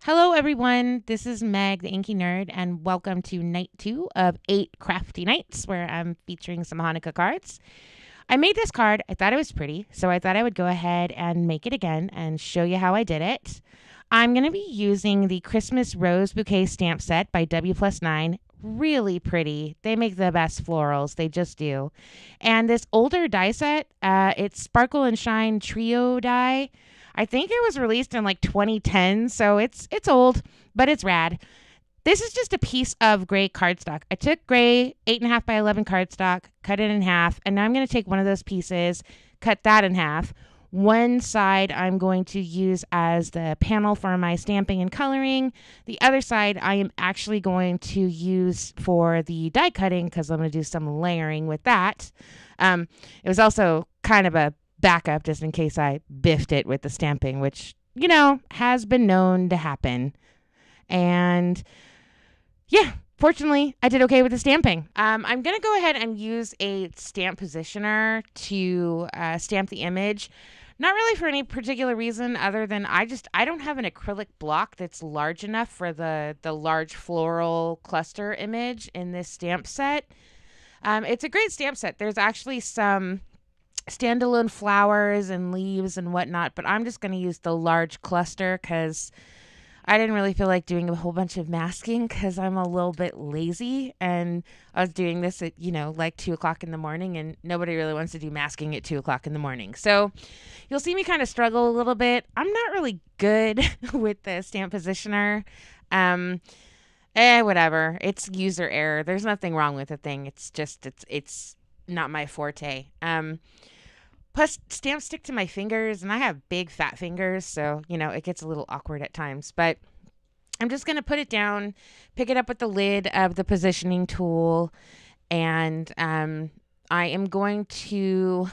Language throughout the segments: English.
Hello, everyone. This is Meg, the Inky Nerd, and welcome to night 2 of 8 Crafty Nights, where I'm featuring some Hanukkah cards. I made this card. I thought it was pretty, so I thought I would go ahead and make it again and show you how I did it. I'm going to be using the Christmas Rose Bouquet stamp set by W Plus 9. Really pretty. They make the best florals. They just do. And this older die set, it's Sparkle and Shine Trio die. I think it was released in like 2010, so it's old, but it's rad. This is just a piece of gray cardstock. I took gray 8.5 by 11 cardstock, cut it in half, and now I'm going to take one of those pieces, cut that in half. One side I'm going to use as the panel for my stamping and coloring. The other side I am actually going to use for the die cutting because I'm going to do some layering with that. It was also kind of a backup just in case I biffed it with the stamping, which, has been known to happen. And yeah, fortunately, I did okay with the stamping. I'm going to go ahead and use a stamp positioner to stamp the image. Not really for any particular reason other than I don't have an acrylic block that's large enough for the large floral cluster image in this stamp set. It's a great stamp set. There's actually some standalone flowers and leaves and whatnot, but I'm just going to use the large cluster because I didn't really feel like doing a whole bunch of masking because I'm a little bit lazy, and I was doing this at like 2 o'clock in the morning, and nobody really wants to do masking at 2 o'clock in the morning. So you'll see me kind of struggle a little bit. I'm not really good with the stamp positioner. Whatever, it's user error. There's nothing wrong with the thing. It's just it's not my forte. Plus, stamps stick to my fingers, and I have big, fat fingers, so, it gets a little awkward at times. But I'm just going to put it down, pick it up with the lid of the positioning tool, and I am going to,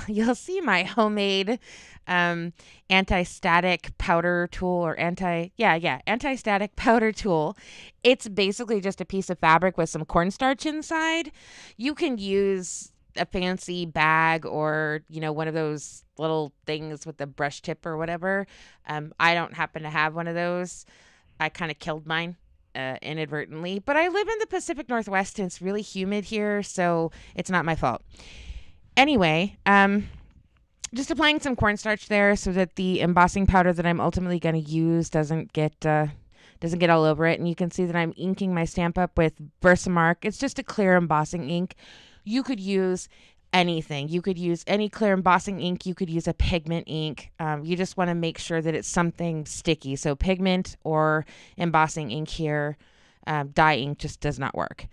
you'll see my homemade anti-static powder tool, or anti-static powder tool. It's basically just a piece of fabric with some cornstarch inside. You can use a fancy bag or one of those little things with the brush tip or whatever. I don't happen to have one of those. I kind of killed mine inadvertently, but I live in the Pacific Northwest and it's really humid here, so it's not my fault. Anyway, just applying some cornstarch there so that the embossing powder that I'm ultimately going to use doesn't get all over it. And you can see that I'm inking my stamp up with Versamark. It's just a clear embossing ink. You could use anything. You could use any clear embossing ink. You could use a pigment ink. You just want to make sure that it's something sticky. So pigment or embossing ink here, dye ink just does not work.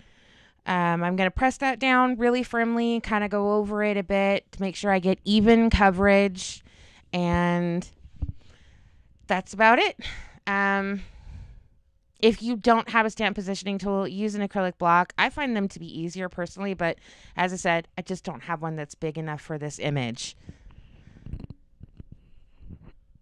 I'm going to press that down really firmly, kind of go over it a bit to make sure I get even coverage. And that's about it. If you don't have a stamp positioning tool, use an acrylic block. I find them to be easier personally, but as I said, I just don't have one that's big enough for this image.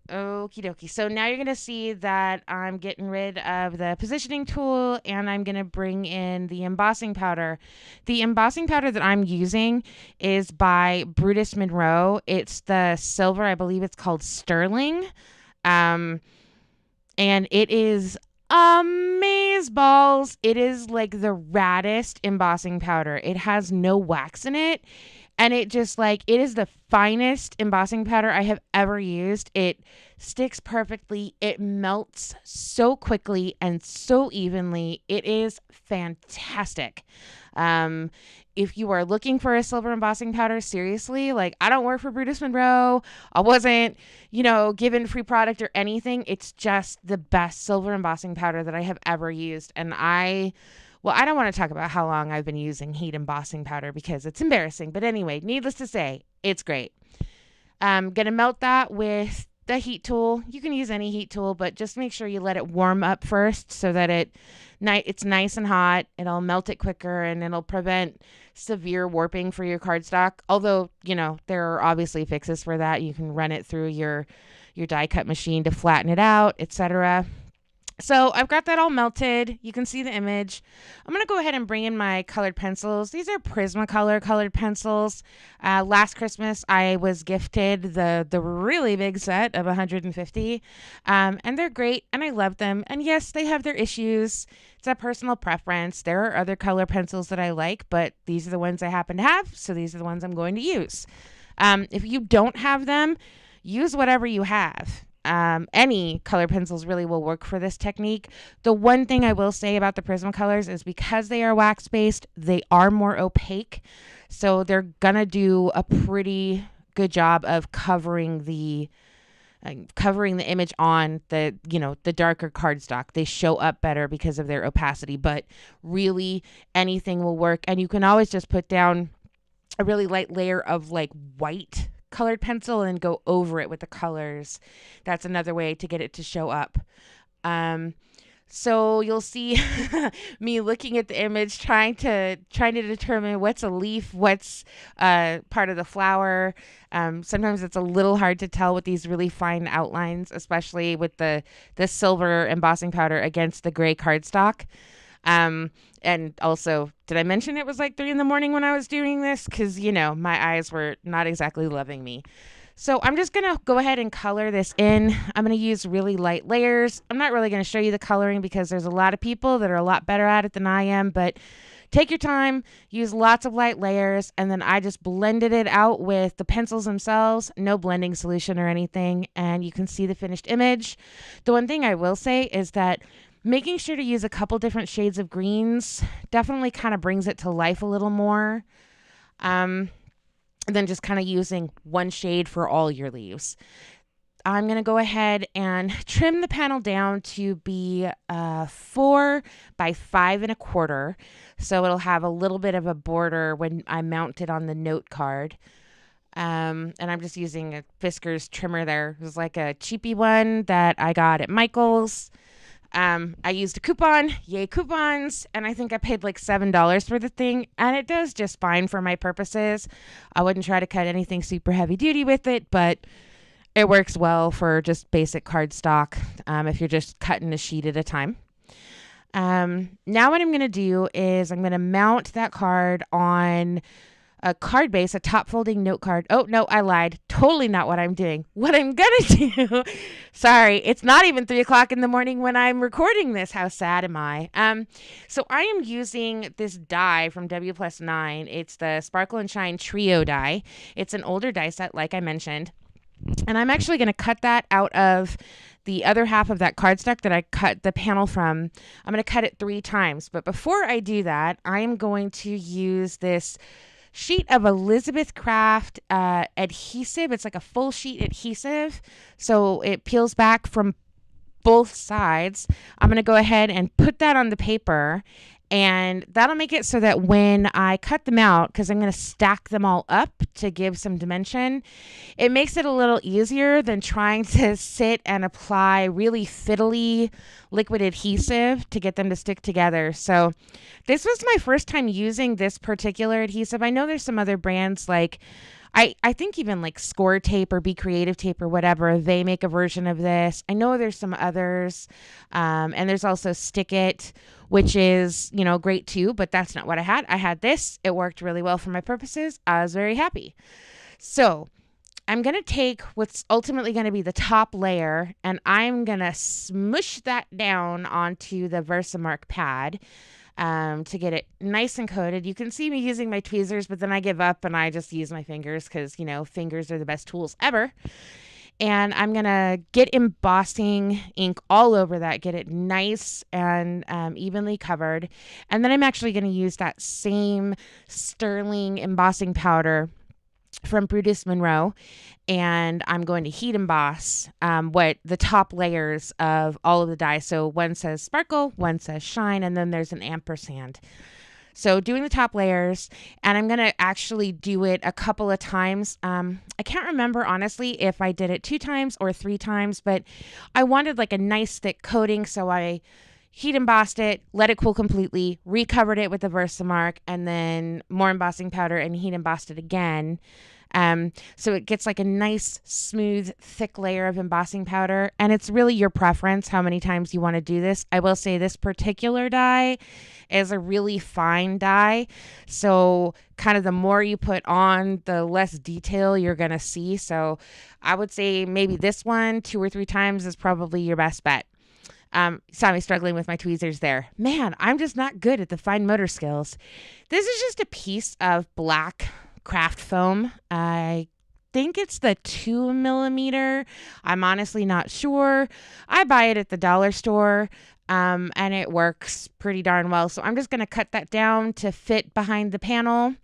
Okie dokie. So now you're going to see that I'm getting rid of the positioning tool and I'm going to bring in the embossing powder. The embossing powder that I'm using is by Brutus Monroe. It's the silver, I believe it's called Sterling. And it is amazeballs. It is like the raddest embossing powder. It has no wax in it. And it is the finest embossing powder I have ever used. It sticks perfectly. It melts so quickly and so evenly. It is fantastic. If you are looking for a silver embossing powder, seriously, I don't work for Brutus Monroe. I wasn't, given free product or anything. It's just the best silver embossing powder that I have ever used. And I don't want to talk about how long I've been using heat embossing powder because it's embarrassing. But anyway, needless to say, it's great. I'm going to melt that with the heat tool. You can use any heat tool, but just make sure you let it warm up first so that it's nice and hot. It'll melt it quicker and it'll prevent severe warping for your cardstock. Although, there are obviously fixes for that. You can run it through your die cut machine to flatten it out, etc. So I've got that all melted. You can see the image. I'm going to go ahead and bring in my colored pencils. These are Prismacolor colored pencils. Last Christmas, I was gifted the really big set of 150. And they're great, and I love them. And yes, they have their issues. It's a personal preference. There are other color pencils that I like, but these are the ones I happen to have, so these are the ones I'm going to use. If you don't have them, use whatever you have. Any color pencils really will work for this technique. The one thing I will say about the Prismacolors is because they are wax based, they are more opaque. So they're gonna do a pretty good job of covering the image on the darker cardstock. They show up better because of their opacity, but really anything will work. And you can always just put down a really light layer of like white colored pencil and go over it with the colors. That's another way to get it to show up. So you'll see me looking at the image, trying to determine what's a leaf, what's part of the flower. Sometimes it's a little hard to tell with these really fine outlines, especially with the silver embossing powder against the gray cardstock. And also, did I mention it was like 3 a.m. when I was doing this? Because, my eyes were not exactly loving me. So I'm just going to go ahead and color this in. I'm going to use really light layers. I'm not really going to show you the coloring because there's a lot of people that are a lot better at it than I am. But take your time, use lots of light layers, and then I just blended it out with the pencils themselves. No blending solution or anything. And you can see the finished image. The one thing I will say is that making sure to use a couple different shades of greens definitely kind of brings it to life a little more than just kind of using one shade for all your leaves. I'm going to go ahead and trim the panel down to be 4 by 5 1/4. So it'll have a little bit of a border when I mount it on the note card. And I'm just using a Fiskars trimmer there. It was like a cheapy one that I got at Michael's. I used a coupon, yay coupons, and I think I paid like $7 for the thing, and it does just fine for my purposes. I wouldn't try to cut anything super heavy duty with it, but it works well for just basic cardstock if you're just cutting a sheet at a time. Now what I'm going to do is I'm going to mount that card on a card base, a top folding note card. Oh, no, I lied. Totally not what I'm doing. What I'm going to do, sorry, it's not even 3 o'clock in the morning when I'm recording this. How sad am I? So I am using this die from W+9. It's the Sparkle and Shine Trio die. It's an older die set, like I mentioned. And I'm actually going to cut that out of the other half of that cardstock that I cut the panel from. I'm going to cut it 3 times. But before I do that, I am going to use this sheet of Elizabeth Craft adhesive. It's like a full sheet adhesive, so it peels back from both sides. I'm going to go ahead and put that on the paper, and that'll make it so that when I cut them out, because I'm going to stack them all up to give some dimension, it makes it a little easier than trying to sit and apply really fiddly liquid adhesive to get them to stick together. So this was my first time using this particular adhesive. I know there's some other brands like I think even like Score Tape or Be Creative Tape or whatever, they make a version of this. I know there's some others. And there's also Stick It, which is, great too, but that's not what I had. I had this. It worked really well for my purposes. I was very happy. So I'm going to take what's ultimately going to be the top layer, and I'm going to smush that down onto the Versamark pad to get it nice and coated. You can see me using my tweezers, but then I give up and I just use my fingers because, fingers are the best tools ever. And I'm going to get embossing ink all over that, get it nice and evenly covered. And then I'm actually going to use that same sterling embossing powder from Brutus Monroe, and I'm going to heat emboss what the top layers of all of the die. So one says sparkle, one says shine, and then there's an ampersand. So doing the top layers, and I'm going to actually do it a couple of times. I can't remember, honestly, if I did it 2 times or 3 times, but I wanted like a nice thick coating, so I heat embossed it, let it cool completely, recovered it with the versamark, and then more embossing powder and heat embossed it again. So it gets like a nice, smooth, thick layer of embossing powder. And it's really your preference how many times you want to do this. I will say this particular die is a really fine die. So kind of the more you put on, the less detail you're going to see. So I would say maybe this one 2 or 3 times is probably your best bet. Saw me struggling with my tweezers there. Man, I'm just not good at the fine motor skills. This is just a piece of black craft foam. I think it's the 2mm. I'm honestly not sure. I buy it at the dollar store, and it works pretty darn well. So I'm just going to cut that down to fit behind the panel.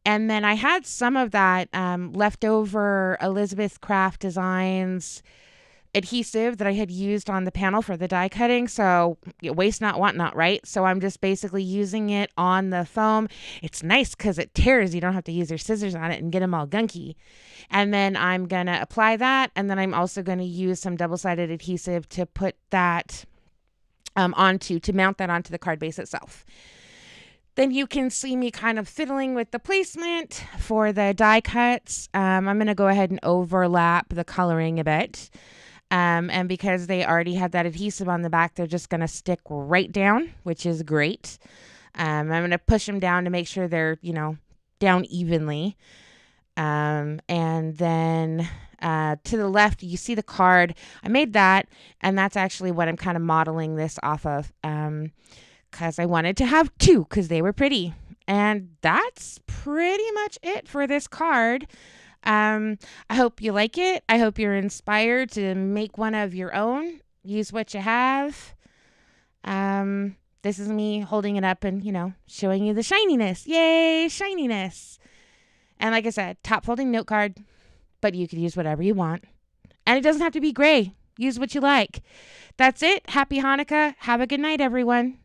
And then I had some of that leftover Elizabeth Craft Designs adhesive that I had used on the panel for the die cutting. So waste not, want not, right? So I'm just basically using it on the foam. It's nice because it tears. You don't have to use your scissors on it and get them all gunky. And then I'm going to apply that. And then I'm also going to use some double-sided adhesive to put that to mount that onto the card base itself. Then you can see me kind of fiddling with the placement for the die cuts. I'm going to go ahead and overlap the coloring a bit. And because they already have that adhesive on the back, they're just going to stick right down, which is great. I'm going to push them down to make sure they're, down evenly. And then to the left, you see the card. I made that, and that's actually what I'm kind of modeling this off of, because I wanted to have 2 because they were pretty. And that's pretty much it for this card. I hope you like it. I hope you're inspired to make one of your own. Use what you have. This is me holding it up and, showing you the shininess. Yay, shininess. And like I said, top folding note card, but you can use whatever you want. And it doesn't have to be gray. Use what you like. That's it. Happy Hanukkah. Have a good night, everyone.